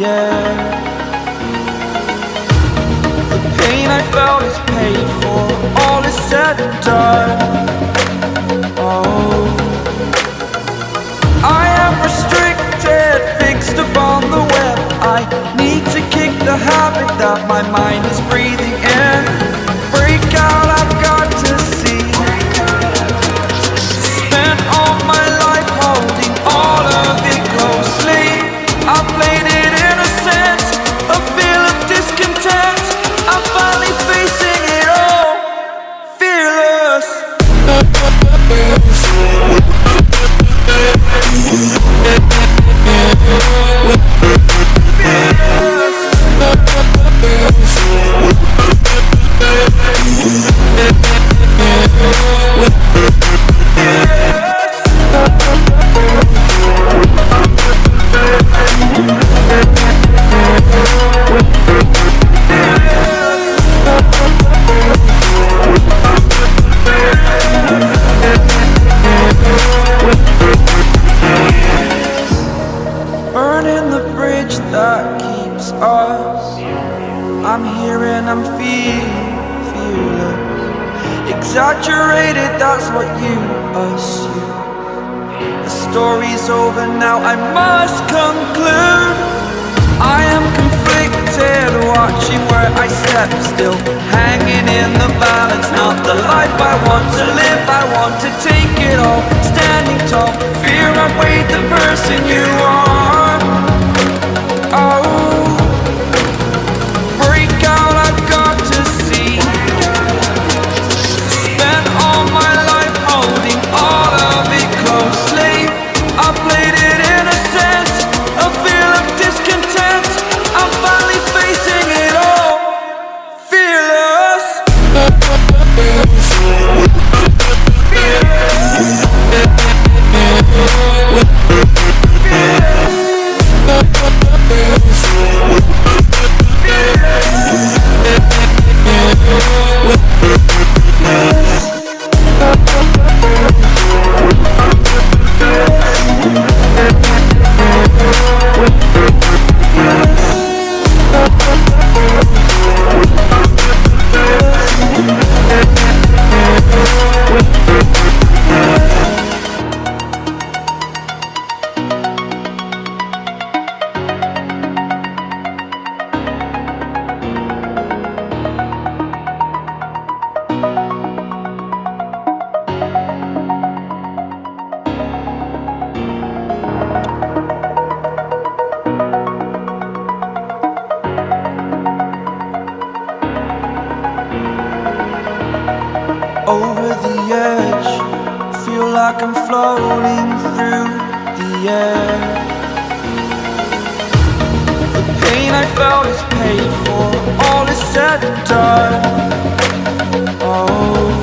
air. The pain I felt is paid for, all is said and done. Oh, I am restricted, fixed upon the web. I need to kick the habit that my mind is breathing in. Break out, I've got to see. Spent all my life holding all of it closely. I played it innocent, a feel of discontent. I'm finally facing it all, fearless. Burning the bridge that keeps us. I'm here and I'm feeling fearless. Exaggerated, that's what you assume. The story's over now, I must conclude. I am conflicted, watching where I step still, hanging in the balance. Not the life I want to live, I want to take it all. Standing tall, fear I've weighed the person you are. Oh, break out, I've got to see. Spent all my life holding all of it closely. I played it innocent, a feel of discontent. I'm finally facing it all, fearless. Over the edge, feel like I'm floating through the air. The pain I felt is paid for, all is said and done. Oh,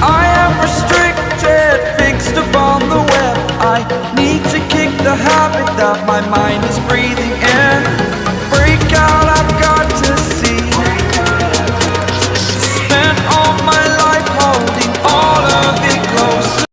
I am restricted, fixed upon the web. I need to kick the habit that my mind is breathing